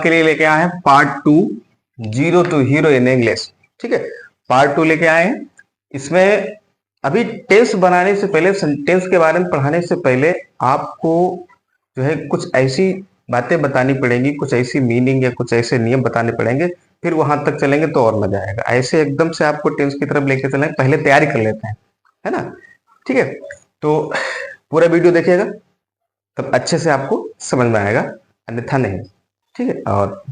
आपके लिए लेके आए हैं part 2, zero to hero in English. ठीक है, पार्ट 2 लेके आए हैं। इसमें अभी टेंस बनाने से पहले, सेंटेंस के बारे में पढ़ाने से पहले आपको जो है कुछ ऐसी बातें बतानी पड़ेंगी, कुछ ऐसी मीनिंग या कुछ ऐसे नियम बताने पड़ेंगे, फिर वहां तक चलेंगे तो और मजा आएगा। ऐसे एकदम से आपको टेंस की तरफ लेके चलेंगे, पहले तैयारी कर लेते हैं, है ना। ठीक है, तो पूरा वीडियो देखिएगा तब अच्छे से आपको समझ में आएगा, अन्यथा नहीं। ठीक है, और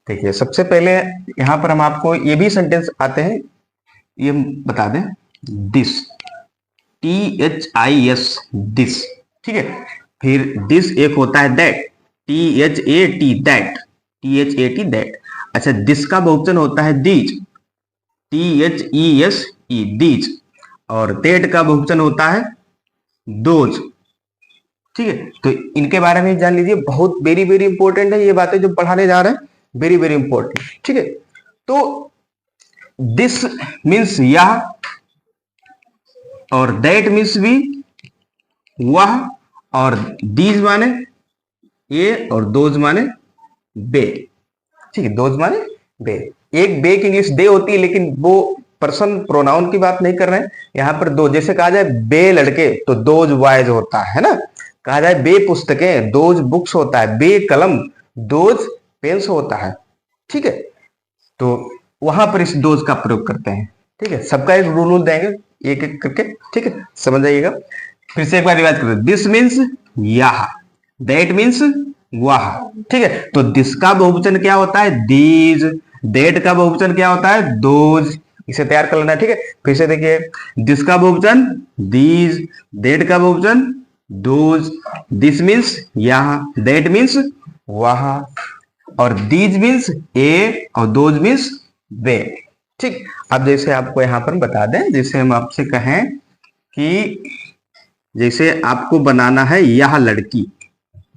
देखिए सबसे पहले यहाँ पर हम आपको ये भी सेंटेंस आते हैं, ये बता दें। This, THIS, this. ठीक है, फिर दिस एक होता है that, THAT, that, THAT, that. अच्छा, दिस का बहुवचन होता है दीज, THESE, दीज। और दैट का बहुवचन होता है दोज। ठीक है, तो इनके बारे में जान लीजिए, बहुत वेरी वेरी इंपॉर्टेंट है ये बातें जो पढ़ाने जा रहे हैं, वेरी वेरी इंपॉर्टेंट। ठीक है, तो दिस मीन्स यह, और दैट मीन्स भी वह, और दीज माने ये, और दोज माने बे। ठीक है, दोज माने बे। एक बे की इंग्लिश दे होती है, लेकिन वो पर्सन प्रोनाउन की बात नहीं कर रहे हैं यहां पर। दो, जैसे कहा जाए बे लड़के तो दोज बॉयज होता है ना। कहा जाए बे पुस्तकें, दोज बुक्स होता है। बे कलम, दोज पेन्स होता है। ठीक है, तो वहां पर इस दोज का प्रयोग करते हैं। ठीक है, सबका एक रूल देंगे एक एक करके। ठीक है, समझ जाइएगा। फिर से एक बार रिवाइज करते हैं। दिस मीन्स यह, दैट मीन्स वह। ठीक है, तो दिस का बहुवचन क्या होता है? दीज। दैट का बहुवचन क्या होता है? दोज। इसे तैयार कर लेना है। ठीक है, फिर से देखिए, दिस का बहुवचन दीज, दैट का बहुवचन दोज। दिस मीन्स यह, दैट मीन्स वह, और दीज मीन्स ए, और दोज मीन्स वे। ठीक, अब जैसे आपको यहां पर बता दें, जैसे हम आपसे कहें कि जैसे आपको बनाना है यह लड़की।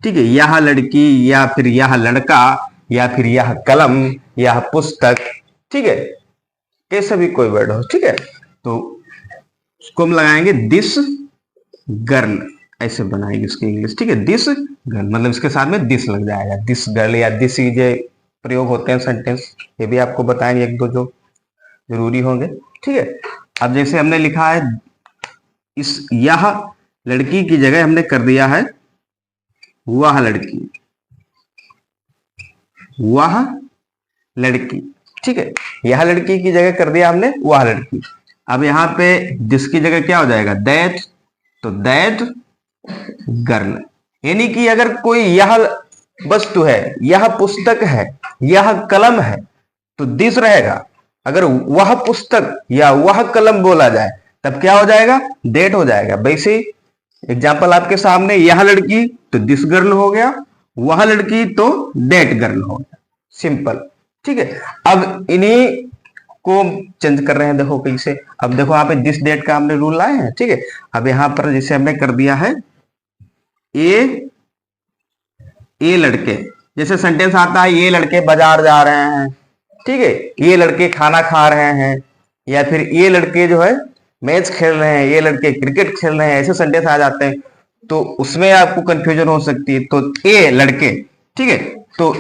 ठीक है, यह लड़की, या फिर यह लड़का, या फिर यह कलम, यह पुस्तक। ठीक है, कैसा भी कोई वर्ड हो। ठीक है, तो उसको हम लगाएंगे दिस गर्ल, ऐसे बनाएंगे इसकी इंग्लिश। ठीक है, दिस गर्ल मतलब इसके साथ में दिस लग जाएगा। दिस गर्ल या दिस ये प्रयोग होते हैं सेंटेंस, ये भी आपको बताएंगे एक दो जो जरूरी होंगे। ठीक है, अब जैसे हमने लिखा है इस यह लड़की की जगह हमने कर दिया है वह लड़की, वह लड़की। ठीक है, यह लड़की की जगह कर दिया हमने वह लड़की। अब यहां पे दिस की जगह क्या हो जाएगा? दैट, तो दैट गर्ल। यानी कि अगर कोई यह वस्तु है, यह पुस्तक है, यह कलम है, तो दिस रहेगा। अगर वह पुस्तक या वह कलम बोला जाए तब क्या हो जाएगा? दैट हो जाएगा। वैसे एग्जाम्पल आपके सामने, यह लड़की तो दिस गर्ल हो गया, वह लड़की तो दैट गर्ल हो गया। सिंपल। ठीक है, अब इन्हीं को चेंज कर रहे हैं। देखो कैसे, अब देखो यहाँ पे दिस दैट का हमने रूल लाए हैं। ठीक है, अब यहां पर जैसे हमने कर दिया है ये लड़के, जैसे सेंटेंस आता है ये लड़के बाजार जा रहे हैं। ठीक है, ये लड़के खाना खा रहे हैं, या फिर ये लड़के जो है मैच खेल रहे हैं, ये लड़के क्रिकेट खेल रहे हैं, ऐसे सेंटेंस आ जाते हैं। तो उसमें आपको कंफ्यूजन हो सकती है। तो ये लड़के, ठीक है, तो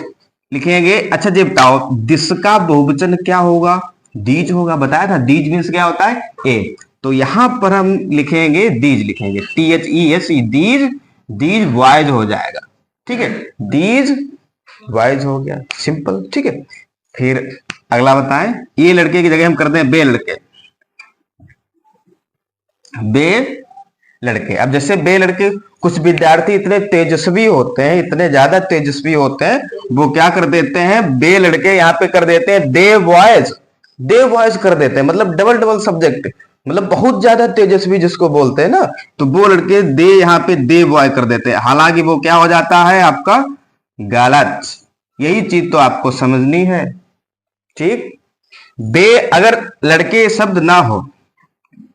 लिखेंगे। अच्छा जी बताओ, दिस का बहुवचन क्या होगा? दीज होगा, बताया था। दीज मीन्स क्या होता है? ए। तो यहां पर हम लिखेंगे दीज, लिखेंगे THESE, दीज। दीज बॉयज हो जाएगा। ठीक है, दीज बॉयज हो गया, सिंपल। ठीक है, फिर अगला बताएं, ये लड़के की जगह हम करते हैं बे लड़के, बे लड़के। अब जैसे बे लड़के, कुछ विद्यार्थी इतने तेजस्वी होते हैं, इतने ज्यादा तेजस्वी होते हैं, वो क्या कर देते हैं? बे लड़के यहाँ पे कर देते हैं दे बॉयज, दे बॉयज कर देते हैं। मतलब डबल डबल सब्जेक्ट, मतलब बहुत ज्यादा तेजस्वी जिसको बोलते हैं ना, तो वो लड़के दे यहाँ पे दे बॉय कर देते हैं। हालांकि वो क्या हो जाता है आपका? गलत। यही चीज तो आपको समझनी है। ठीक, बे, अगर लड़के शब्द ना हो,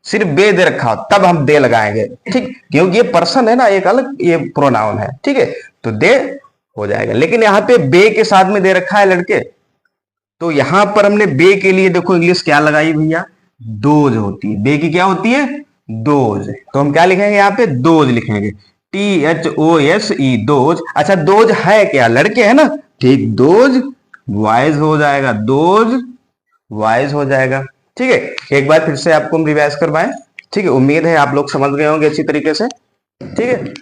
सिर्फ बे दे रखा हो, तब हम दे लगाएंगे। ठीक, क्योंकि ये पर्सन है ना, एक अलग ये प्रोनाउन है। ठीक है, तो दे हो जाएगा। लेकिन यहाँ पे बे के साथ में दे रखा है लड़के, तो यहां पर हमने बे के लिए देखो इंग्लिश क्या लगाई भैया? दोज होती है। बे की क्या होती है? दोज। तो हम क्या लिखेंगे यहाँ पे? दोज लिखेंगे, THOSE, दोज। अच्छा, दोज है क्या? लड़के है ना, ठीक, दोज वॉइस हो जाएगा, दोज वॉइस हो जाएगा। ठीक है, एक बार फिर से आपको हम रिवाइज करवाएं। ठीक है, उम्मीद है आप लोग समझ गए होंगे अच्छी तरीके से। ठीक है,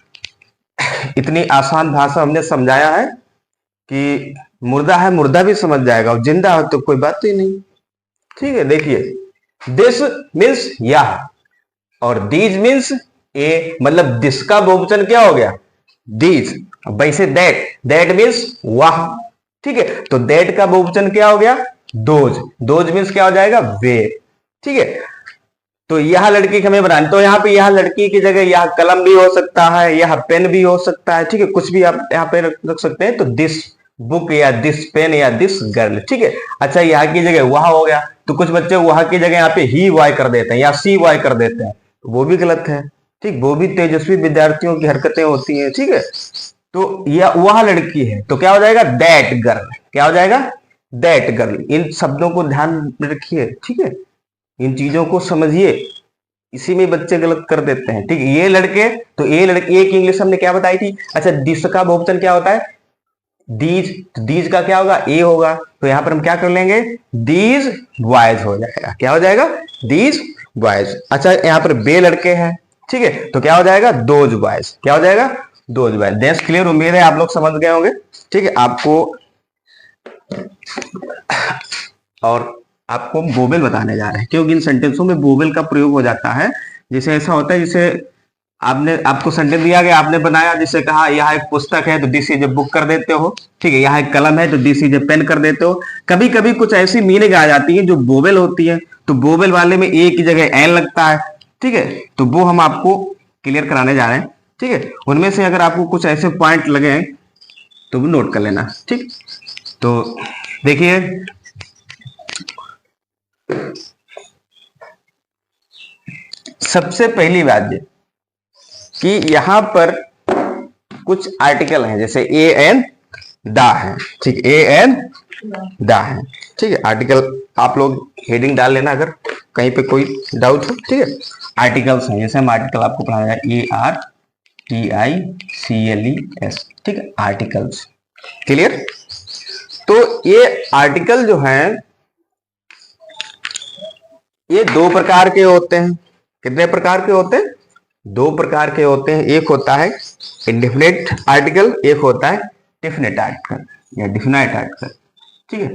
इतनी आसान भाषा हमने समझाया है कि मुर्दा है मुर्दा भी समझ जाएगा, और जिंदा है तो कोई बात ही नहीं। ठीक है, देखिए, दिस मीन्स यह, और दीज मीन्स ए, मतलब दिस का बहुवचन क्या हो गया, दीज। वैसे दैट, दैट मीन्स वह। ठीक है, तो दैट का बहुवचन क्या हो गया, दोज। दोज मीन्स क्या हो जाएगा, वे। ठीक है, तो यह लड़की हमें बनानी, तो यहाँ पे यह लड़की की जगह यह कलम भी हो सकता है, यह पेन भी हो सकता है। ठीक है, कुछ भी आप यहाँ पे रख सकते हैं। तो दिस बुक या दिस पेन या दिस गर्ल। ठीक है, अच्छा, यहाँ की जगह वह हो गया, तो कुछ बच्चे वह की जगह यहाँ पे ही वाई कर देते हैं या सी वाई कर देते हैं, तो वो भी गलत है। ठीक, वो भी तेजस्वी विद्यार्थियों की हरकतें होती हैं। ठीक है, तो यह वह लड़की है, तो क्या हो जाएगा, दैट गर्ल। क्या हो जाएगा, दैट गर्ल। इन शब्दों को ध्यान में रखिए। ठीक है, इन चीजों को समझिए, इसी में बच्चे गलत कर देते हैं। ठीक है, ये लड़के, तो ये लड़के, एक इंग्लिश हमने क्या बताई थी। अच्छा, दिस का बहुवचन क्या होता है, दीज। तो दीज का क्या होगा, ए होगा, तो यहां पर हम क्या कर लेंगे, दीज बॉयज हो जाएगा। क्या हो जाएगा, दीज बॉयज। अच्छा, यहां पर बे लड़के हैं। ठीक है, तो क्या हो जाएगा, दोज बॉयज। क्या हो जाएगा, दोज बॉयज। दैट्स क्लियर, उम्मीद है आप लोग समझ गए होंगे। ठीक है, आपको बोबेल बताने जा रहे हैं, क्योंकि इन सेंटेंसों में बोबेल का प्रयोग हो जाता है। जैसे ऐसा होता है, जैसे आपको सेंटेंस दिया गया, आपने बनाया, जिसे कहा यह एक पुस्तक है तो दिस इज ए बुक कर देते हो। ठीक है, यह एक कलम है तो दिस इज ए पेन कर देते हो। कभी कभी कुछ ऐसी मीनिंग आ जाती है जो बोबेल होती है, तो बोबेल वाले में ए की जगह एन लगता है। ठीक है, तो वो हम आपको क्लियर कराने जा रहे हैं। ठीक है, उनमें से अगर आपको कुछ ऐसे पॉइंट लगे तो वो नोट कर लेना। ठीक, तो देखिए, सबसे पहली बात ये कि यहां पर कुछ आर्टिकल हैं, जैसे ए एन दा है। ठीक, ए एन दा है। ठीक है, आर्टिकल आप लोग हेडिंग डाल लेना अगर कहीं पे कोई डाउट हो। ठीक है, आर्टिकल्स हैं, जैसे हम आर्टिकल आपको पढ़ाया ARTICLES। ठीक है, आर्टिकल्स। क्लियर, तो ये आर्टिकल जो है ये दो प्रकार के होते हैं। कितने प्रकार के होते हैं, दो प्रकार के होते हैं। एक होता है इंडेफिनिट आर्टिकल, एक होता है डेफिनेट आर्टिकल या डिफिनाइट आर्टिकल। ठीक है,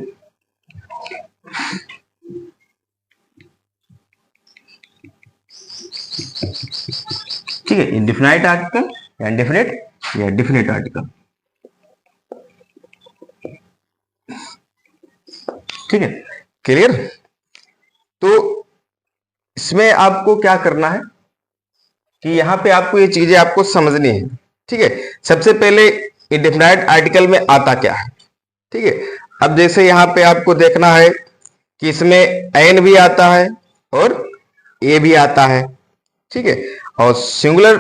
ठीक है, इंडेफिनाइट आर्टिकल या इंडेफिनिट या डिफिनेट आर्टिकल। ठीक है, क्लियर। तो इसमें आपको क्या करना है कि यहां पे आपको ये चीजें आपको समझनी है। ठीक है, सबसे पहले इंडेफिनाइट आर्टिकल में आता क्या है। ठीक है, अब जैसे यहां पे आपको देखना है कि इसमें एन भी आता है और ए भी आता है। ठीक है, और सिंगुलर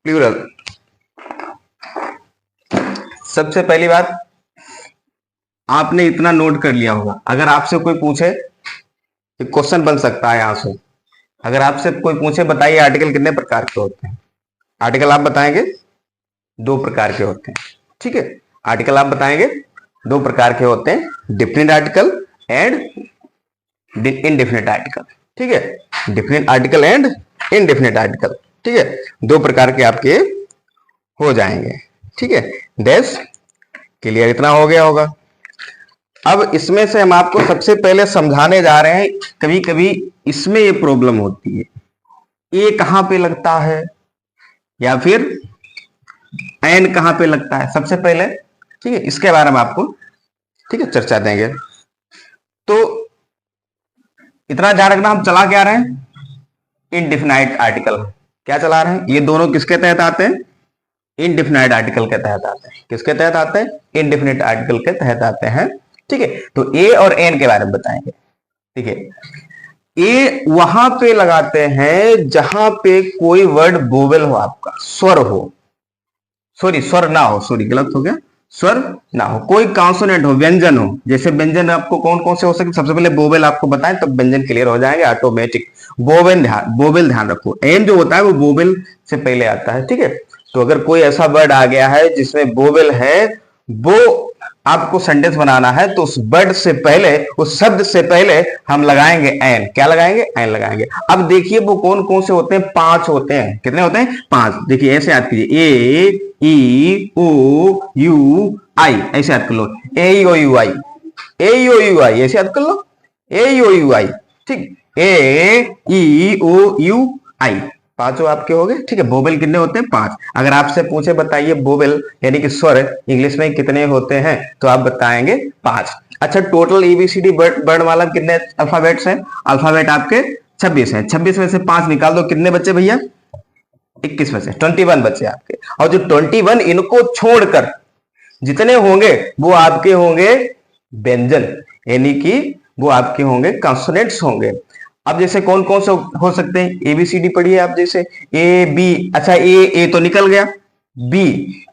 प्लूरल। सबसे पहली बात, आपने इतना नोट कर लिया होगा, अगर आपसे कोई पूछे, क्वेश्चन बन सकता है यहां से, अगर आपसे कोई पूछे बताइए आर्टिकल कितने प्रकार के होते हैं, आर्टिकल आप बताएंगे दो प्रकार के होते हैं। ठीक है, आर्टिकल आप बताएंगे दो प्रकार के होते हैं, definite article and indefinite article. ठीक है, definite article and indefinite article. ठीक है, दो प्रकार के आपके हो जाएंगे। ठीक है, दैट्स क्लियर, इतना हो गया होगा। अब इसमें से हम आपको सबसे पहले समझाने जा रहे हैं, कभी कभी इसमें ये प्रॉब्लम होती है, ए कहां पे लगता है या फिर एन कहां पे लगता है सबसे पहले। ठीक है, इसके बारे में आपको, ठीक है, चर्चा देंगे। तो इतना ध्यान रखना, हम चला क्या रहे हैं, इनडिफिनाइट आर्टिकल। क्या चला रहे हैं, ये दोनों किसके तहत आते हैं, इनडिफिनाइट आर्टिकल के तहत आते हैं। किसके तहत आते हैं, इनडिफिनिट आर्टिकल के तहत आते हैं। ठीक है, तो ए और एन के बारे में बताएंगे। ठीक है, ए वहां पे लगाते हैं जहां पे कोई वर्ड वोवेल हो, आपका स्वर हो, सॉरी स्वर ना हो, सॉरी गलत हो गया, स्वर ना हो, कोई कॉन्सोनेंट हो, व्यंजन हो। जैसे व्यंजन आपको कौन कौन से हो सकते, सबसे पहले वोवेल आपको बताएं तब व्यंजन क्लियर हो जाएंगे ऑटोमेटिक। वोवेल ध्यान रखो, एन जो होता है वो वोवेल से पहले आता है। ठीक है, तो अगर कोई ऐसा वर्ड आ गया है जिसमें वोवेल है, वो आपको सेंटेंस बनाना है तो उस वर्ड से पहले, उस शब्द से पहले हम लगाएंगे एन। क्या लगाएंगे? एन लगाएंगे। अब देखिए वो कौन कौन से होते हैं? 5 होते हैं। कितने होते हैं? 5। देखिए ऐसे याद कीजिए, ए ई ओ यू आई, ऐसे याद कर लो, ए ई ओ you I, A E O you आई, ऐसे याद कर लो, ए ई ओ यू आई। ठीक, ए ई ओ यू आई, 5 आपके हो गए। ठीक है, वोवेल कितने होते हैं? 5। अगर आपसे पूछे बताइए वोवेल यानी कि स्वर इंग्लिश में कितने होते हैं, तो आप बताएंगे 5। अच्छा, टोटल एबीसीडी वर्णमाला कितने अल्फाबेट्स हैं? अल्फाबेट आपके 26 हैं। 26 में से 5 निकाल दो, कितने बच्चे भैया? 21 बचे, 21 बचे आपके। और जो 21 इनको छोड़कर जितने होंगे वो आपके होंगे व्यंजन, यानी कि वो आपके होंगे कॉन्सोनेंट्स होंगे। अब जैसे कौन कौन से हो सकते हैं? एबीसीडी पढ़िए आप, जैसे ए बी। अच्छा, ए तो निकल गया, बी,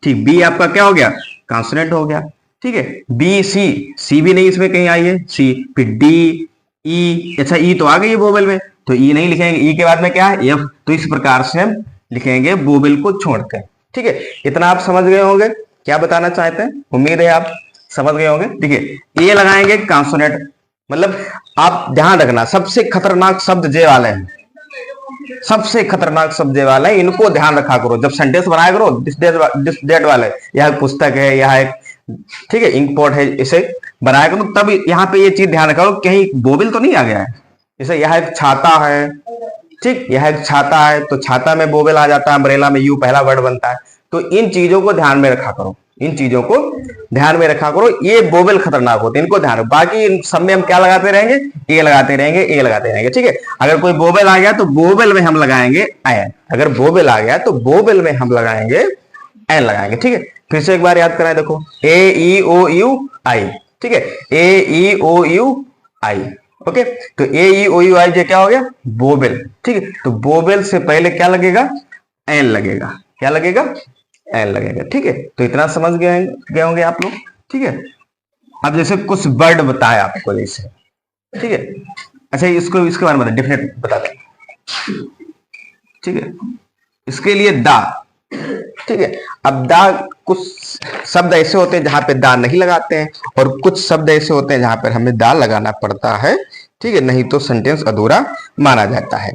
ठीक, बी आपका क्या हो गया? कॉन्सोनेंट हो गया। ठीक है, बी सी, सी भी नहीं इसमें कहीं आई है, सी। फिर डी ई, अच्छा ई तो आ गई है वोवेल में, तो ई नहीं लिखेंगे, ई के बाद में क्या है? एफ। तो इस प्रकार से हम लिखेंगे वोवेल को छोड़कर। ठीक है, इतना आप समझ गए होंगे क्या बताना चाहते हैं। उम्मीद है आप समझ गए होंगे। ठीक है, ये लगाएंगे कॉन्सोनेंट, मतलब आप ध्यान रखना सबसे खतरनाक शब्द जे वाले हैं, सबसे खतरनाक शब्द जे वाले हैं, इनको ध्यान रखा करो जब सेंटेंस बनाया करो। दिस दैट वाले, यह एक पुस्तक है, यह एक, ठीक है, इंक पॉट है, इसे बनाया करो। तब यहाँ पे ये चीज ध्यान रखा करो कहीं वोवेल तो नहीं आ गया है। जैसे यह एक छाता है, ठीक, यह एक छाता है, तो छाता में वोवेल आ जाता है, अम्ब्रेला में यू पहला वर्ड बनता है। तो इन चीजों को ध्यान में रखा करो, इन चीजों को ध्यान में रखा करो, ये वोवेल खतरनाक होते हैं, इनको ध्यान रखो। बाकी इन सब में हम क्या लगाते रहेंगे? ए लगाते रहेंगे, ए लगाते रहेंगे। ठीक है, अगर कोई वोवेल आ गया तो वोवेल में हम लगाएंगे एन, अगर वोवेल आ गया तो वोवेल में हम लगाएंगे एन लगाएंगे। ठीक है, फिर से एक बार याद कराएं, देखो, ए ई ओ यू आई। ठीक है, ए ई ओ यू आई, ओके। तो ए ई ओ यू आई जो क्या हो गया? वोवेल। ठीक है, तो वोवेल से पहले क्या लगेगा? एन लगेगा। क्या लगेगा? एन लगेगा। ठीक है, तो इतना समझ गए होंगे आप लोग। ठीक है, अब जैसे कुछ वर्ड बताया आपको जैसे, ठीक है, अच्छा इसको, इसके बारे में डेफिनेट बता दें। ठीक है, इसके लिए दा, ठीक है। अब दा, कुछ शब्द ऐसे होते हैं जहां पे दा नहीं लगाते हैं, और कुछ शब्द ऐसे होते हैं जहां पर हमें दा लगाना पड़ता है। ठीक है, नहीं तो सेंटेंस अधूरा माना जाता है।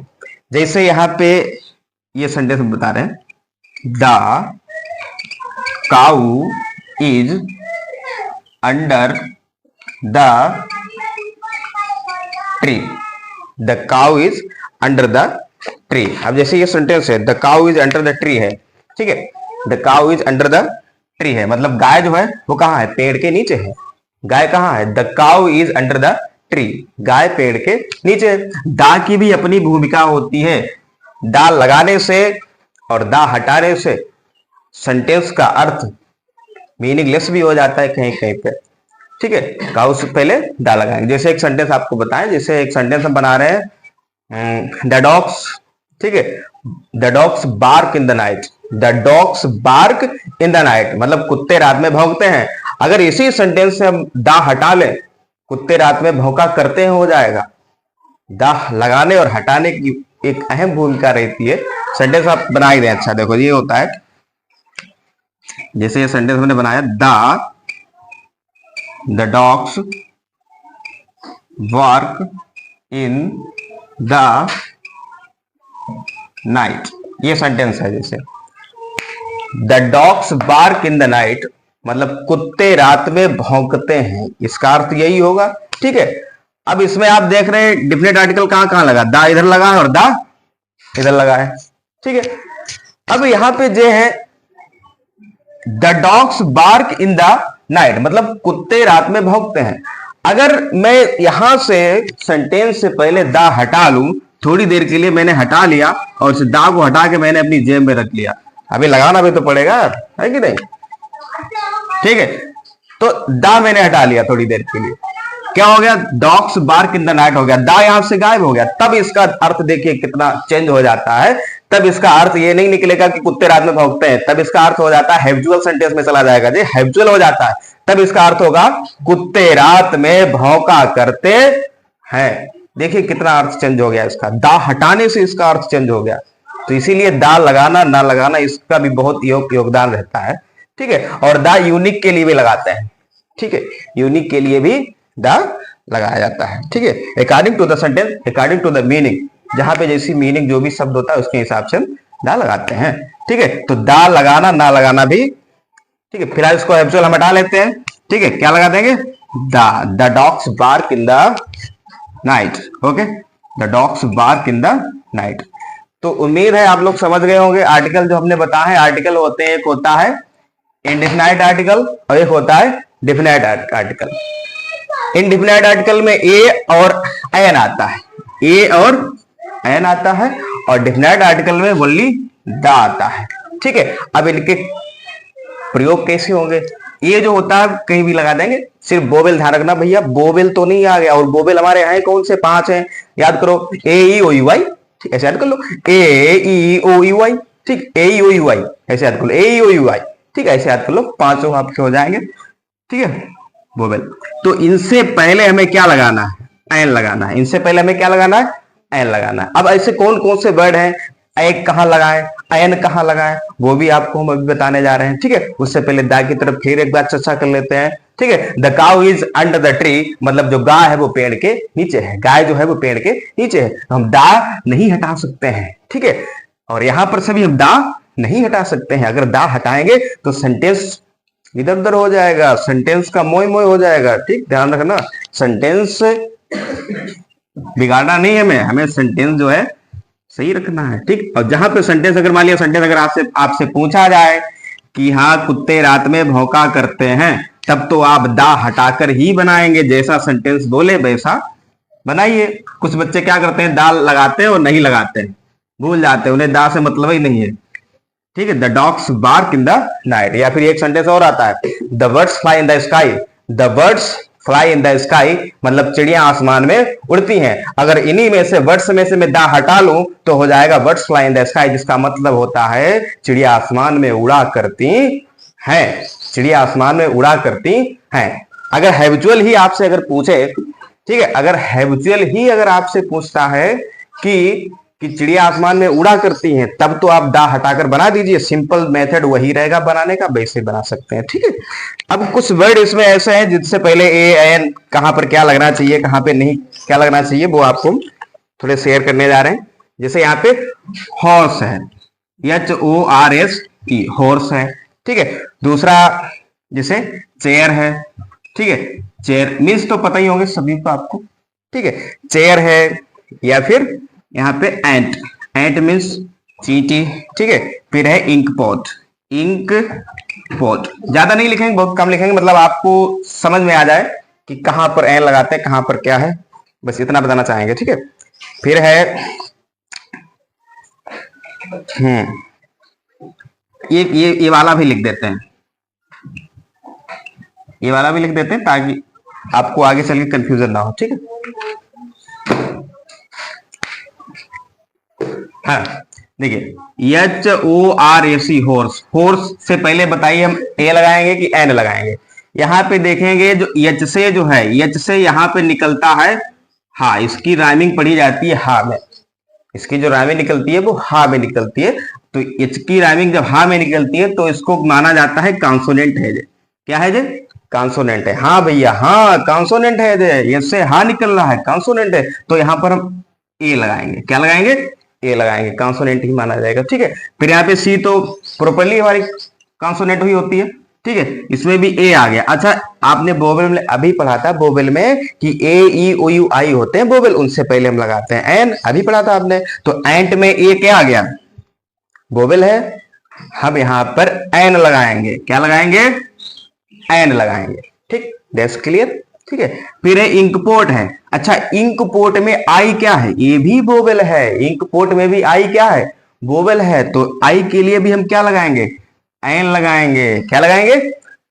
जैसे यहाँ पे ये सेंटेंस बता रहे हैं, the cow is under the tree, the cow is under the tree. अब जैसे ये सेंटेंस है, the cow is under the tree है, ठीक है, the cow is under the tree है, मतलब गाय जो है वो कहाँ है? पेड़ के नीचे है। गाय कहाँ है? The cow is under the tree, गाय पेड़ के नीचे है। दा की भी अपनी भूमिका होती है। दा लगाने से और दा हटाने से सेंटेंस का अर्थ मीनिंगलेस भी हो जाता है कहीं कहीं पे। ठीक है, काऊ से पहले दा लगाएंगे। जैसे एक सेंटेंस आपको बताएं, जैसे एक सेंटेंस हम बना रहे हैं, द डॉग्स, ठीक है, the dogs bark in the night, the dogs bark in the night, मतलब कुत्ते रात में भौंकते हैं। अगर इसी सेंटेंस से हम दा हटा लें, कुत्ते रात में भौंका करते हैं हो जाएगा। दा लगाने और हटाने की एक अहम भूमिका रहती है। सेंटेंस आप बना ही दें। अच्छा देखो, ये होता है, जैसे ये सेंटेंस मैंने बनाया, the dogs work in the night, ये सेंटेंस है। जैसे the dogs bark in the night, मतलब कुत्ते रात में भौंकते हैं, इसका अर्थ यही होगा। ठीक है, अब इसमें आप देख रहे हैं डिफिनेट आर्टिकल कहां कहां लगा, दा इधर लगा है और दा इधर लगा है। ठीक है, अब यहां पे जो है the dogs bark in the night, मतलब कुत्ते रात में भौंकते हैं। अगर मैं यहां से सेंटेंस से पहले दा हटा लूं, थोड़ी देर के लिए मैंने हटा लिया और उस दा को हटा के मैंने अपनी जेब में रख लिया, अभी लगाना भी तो पड़ेगा, है कि नहीं? ठीक है, तो दा मैंने हटा लिया थोड़ी देर के लिए, क्या हो गया? Dogs bark in the night हो गया, दा यहां से गायब हो गया। तब इसका अर्थ देखिए कितना चेंज हो जाता है। तब इसका अर्थ ये नहीं निकलेगा कि कुत्ते रात में भौंकते हैं, तब इसका अर्थ हो जाता है हैबिचुअल सेंटेंस में चला जाएगा। जी हैबिचुअल हो जाता है, तब इसका अर्थ होगा कुत्ते रात में भौंका करते हैं। देखिए कितना अर्थ चेंज हो गया इसका, दा हटाने से इसका अर्थ चेंज हो गया। तो इसीलिए दा लगाना ना लगाना इसका भी बहुत योगदान रहता है। ठीक है, और दा यूनिक के लिए भी लगाते हैं। ठीक है, यूनिक के लिए भी द लगाया जाता है। ठीक है, according to the sentence, according to the meaning, जहां पे जैसी मीनिंग जो भी शब्द होता है उसके हिसाब से हम द लगाते हैं। ठीक है, तो द लगाना ना लगाना भी, ठीक है, फिलहाल इसको हैबिचुअल हम हटा लेते हैं। ठीक है, क्या लगा देंगे, the dogs bark in the night. Okay, the dogs bark in the night. तो उम्मीद है आप लोग समझ गए होंगे। आर्टिकल जो हमने बताया है, आर्टिकल होते हैं, एक होता है इंडेफिनाइट आर्टिकल और एक होता है डिफिनाइट आर्टिकल। इंडेफिनाइट आर्टिकल में ए और एन आता है, ए और एन आता है, और डिफिनाइट आर्टिकल में ओनली द आता है। ठीक है, अब इनके प्रयोग कैसे होंगे, ये जो होता है कहीं भी लगा देंगे, सिर्फ बोवेल ध्यान रखना भैया, बोवेल तो नहीं आ गया, और बोवेल हमारे यहाँ कौन से 5 हैं, याद करो, ए ई ओ यू आई। ठीक, ऐसे याद कर लो, ए ई ओ यू आई। ठीक, ए ई ओ यू आई ऐसे याद कर लो, ए ई ओ यू आई। ठीक है, ऐसे याद कर लो, 5 आपके हो जाएंगे। ठीक है, बोवेल। तो इनसे पहले हमें क्या लगाना है, एन लगाना है। इनसे पहले हमें क्या लगाना है, एन लगाना है। अब ऐसे कौन कौन से वर्ड हैं, एक कहां लगाएं, एन कहां लगाएं, वो भी आपको हम अभी बताने जा रहे हैं। ठीक है, उससे पहले दा की तरफ फिर एक बार चर्चा कर लेते हैं। ठीक है, the cow is under the tree, मतलब जो गाय है वो पेड़ के नीचे है, गाय जो है वो पेड़ के नीचे है। तो हम दा नहीं हटा सकते हैं। ठीक है, और यहां पर सभी हम दा नहीं हटा सकते हैं। अगर दा हटाएंगे तो सेंटेंस इधर उधर हो जाएगा, सेंटेंस का मोय मोय हो जाएगा। ठीक, ध्यान रखना, सेंटेंस बिगाड़ना नहीं है, हमें सेंटेंस जो है सही रखना है। ठीक, और जहां पे सेंटेंस, अगर मान लिया सेंटेंस अगर आपसे पूछा जाए कि हाँ कुत्ते रात में भौंका करते हैं, तब तो आप दा हटाकर ही बनाएंगे, जैसा सेंटेंस बोले वैसा बनाइए। कुछ बच्चे क्या करते हैं, दाल लगाते हैं और नहीं लगाते हैं, भूल जाते हैं, उन्हें दा से मतलब ही नहीं है। ठीक है, the dogs bark in the night. या फिर एक सेंटेंस और आता है, the birds fly in the sky, the birds fly in the sky, मतलब चिड़िया आसमान में उड़ती हैं। अगर इन्हीं में से वर्ड्स में से मैं दा हटा लूं तो हो जाएगा birds fly in the sky, जिसका मतलब होता है चिड़िया आसमान में उड़ा करती हैं, चिड़िया आसमान में उड़ा करती हैं। अगर हैबिचुअल ही आपसे अगर पूछे, ठीक है, अगर हैबिचुअल ही अगर आपसे पूछता है कि चिड़िया आसमान में उड़ा करती हैं, तब तो आप दा हटाकर बना दीजिए, सिंपल मेथड वही रहेगा बनाने का, वैसे बना सकते हैं। ठीक है, अब कुछ वर्ड इसमें ऐसे हैं जिससे पहले ए एन कहां पर क्या लगना चाहिए, कहां पे नहीं क्या लगना चाहिए, वो आपको थोड़े शेयर करने जा रहे हैं। जैसे यहाँ पे हॉर्स है, HORSE, हॉर्स है। ठीक है, दूसरा जैसे चेयर है। ठीक है, चेयर मीन्स तो पता ही होंगे सभी को आपको। ठीक है, चेयर है, या फिर यहाँ पे एंट, एंट मीन्स चींटी। ठीक है, फिर है इंक पॉट, इंक पॉट ज्यादा नहीं लिखेंगे, बहुत कम लिखेंगे, मतलब आपको समझ में आ जाए कि कहां पर एन लगाते हैं, कहां पर क्या है, बस इतना बताना चाहेंगे। ठीक है, फिर है ये वाला भी लिख देते हैं, ये वाला भी लिख देते हैं ताकि आपको आगे चल के कंफ्यूजन ना हो। ठीक है, हाँ देखिए, HORSE, हॉर्स, हॉर्स से पहले बताइए हम ए लगाएंगे कि एन लगाएंगे। यहाँ पे देखेंगे जो एच से जो है, एच से यहाँ पे निकलता है हा, इसकी राइमिंग पढ़ी जाती है हा में, इसकी जो राइमिंग निकलती है वो हा में निकलती है। तो एच की राइमिंग जब हा में निकलती है तो इसको माना जाता है कॉन्सोनेंट है। जे क्या है, जे कॉन्सोनेंट है। हाँ भैया, हाँ कॉन्सोनेंट है, जे इससे हा निकल रहा है, कॉन्सोनेंट है। तो यहाँ पर हम ए लगाएंगे, क्या लगाएंगे, ए लगाएंगे, कॉन्सोनेंट ही माना जाएगा। ठीक है, फिर यहाँ पे सी तो प्रॉपर्ली हमारी कॉन्सोनेंट हुई होती है। ठीक है, इसमें भी ए आ गया। अच्छा, आपने वोवेल में अभी पढ़ा था, वोवेल में कि ए ई ओ यू आई होते हैं वोवेल, उनसे पहले हम लगाते हैं एन, अभी पढ़ा था आपने। तो एंट में ए क्या आ गया, वोवेल है, हम यहां पर एन लगाएंगे, क्या लगाएंगे, एन लगाएंगे। ठीक, दैट्स क्लियर। ठीक है, फिर है इंक पोर्ट है। अच्छा, इंक पोर्ट में आई क्या है, ये भी वोवेल है, इंक पोर्ट में भी आई क्या है, वोवेल है। तो आई के लिए भी हम क्या लगाएंगे, एन लगाएंगे, क्या लगाएंगे,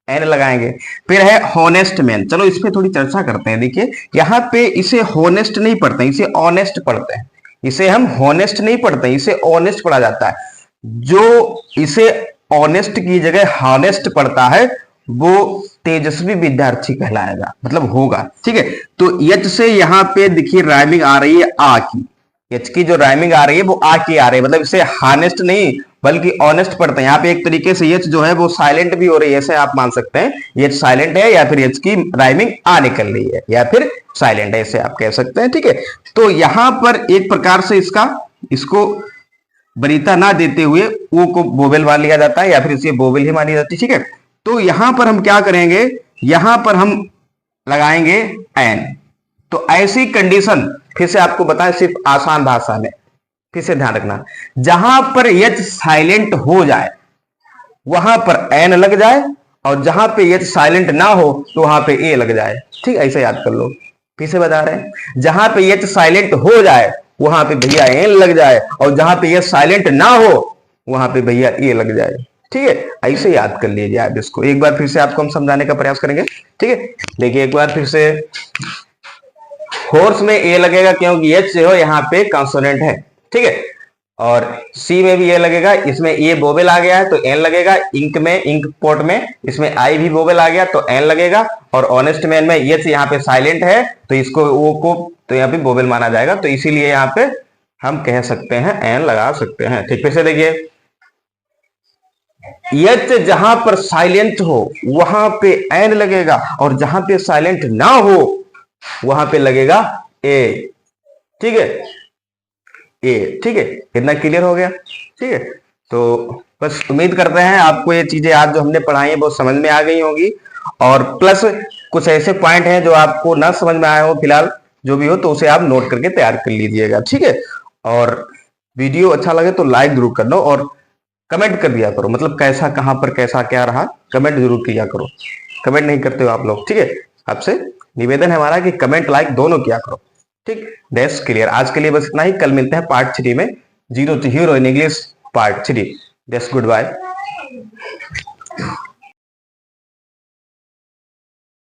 एन लगाएंगे। फिर है हॉनेस्ट मैन। चलो इस पे थोड़ी चर्चा करते हैं। देखिए यहाँ पे इसे हॉनेस्ट नहीं पढ़ते, इसे ऑनेस्ट पढ़ते हैं। इसे हम हॉनेस्ट नहीं पढ़ते, इसे ऑनेस्ट पढ़ा जाता है। जो इसे ऑनेस्ट की जगह हॉनेस्ट पढ़ता है वो तेजस्वी विद्यार्थी कहलाएगा, मतलब होगा। ठीक है, तो यच से यहाँ पे देखिए राइमिंग आ रही है आ की, एच की जो राइमिंग आ रही है वो आ की आ रही है, मतलब इसे हानेस्ट नहीं बल्कि ऑनेस्ट पढ़ते हैं। यहाँ पे एक तरीके से एच जो है वो साइलेंट भी हो रही है, ऐसे आप मान सकते हैं एच साइलेंट है या फिर एच की राइमिंग आ निकल रही है या फिर साइलेंट है, ऐसे आप कह सकते हैं। ठीक है, तो यहां पर एक प्रकार से इसको वरीयता ना देते हुए ओ को वोवेल मान लिया जाता है या फिर इसे वोवेल ही मानी जाती है। ठीक है, तो यहां पर हम क्या करेंगे, यहां पर हम लगाएंगे एन। तो ऐसी कंडीशन फिर से आपको बताएं सिर्फ आसान भाषा में, फिर से ध्यान रखना, जहां पर एच साइलेंट हो जाए वहां पर एन लग जाए और जहां पे एच साइलेंट ना हो तो वहां पे ए लग जाए। ठीक, ऐसे याद कर लो। फिर से बता रहे हैं, जहां पे एच साइलेंट हो जाए वहां पे भैया एन लग जाए और जहां पे एच साइलेंट ना हो वहां पे भैया ए लग जाए। ठीक है, ऐसे याद कर लीजिए आप इसको। एक बार फिर से आपको हम समझाने का प्रयास करेंगे। ठीक है, देखिए एक बार फिर से, हॉर्स में ए लगेगा क्योंकि एच जो है यहाँ पे कॉन्सोनेंट है। ठीक है, और सी में भी ए लगेगा, इसमें ए वोवेल आ गया है तो एन लगेगा। इंक में, इंक पोर्ट में इसमें आई भी वोवेल आ गया तो एन लगेगा। और ऑनेस्ट मैन में एच यहाँ पे साइलेंट है तो इसको ओ को तो यहाँ पे वोवेल माना जाएगा, तो इसीलिए यहाँ पे हम कह सकते हैं एन लगा सकते हैं। ठीक, फिर से देखिए, एच जहां पर साइलेंट हो वहां पे एन लगेगा और जहां पे साइलेंट ना हो वहां पे लगेगा ए। ठीक है, ए। ठीक है, इतना क्लियर हो गया। ठीक है, तो बस उम्मीद करते हैं आपको ये चीजें आज जो हमने पढ़ाई है वो समझ में आ गई होंगी, और प्लस कुछ ऐसे पॉइंट हैं जो आपको ना समझ में आए हो फिलहाल, जो भी हो तो उसे आप नोट करके तैयार कर लीजिएगा। ठीक है, और वीडियो अच्छा लगे तो लाइक जरूर कर लो और कमेंट कर दिया करो, मतलब कैसा, कहां पर कैसा क्या रहा, कमेंट जरूर किया करो। कमेंट नहीं करते हो आप लोग। ठीक है, आपसे निवेदन है हमारा कि कमेंट लाइक दोनों किया करो। ठीक, दैट्स क्लियर। आज के लिए बस इतना ही, कल मिलते हैं पार्ट 3 में, zero to hero in English part 3। That's good bye.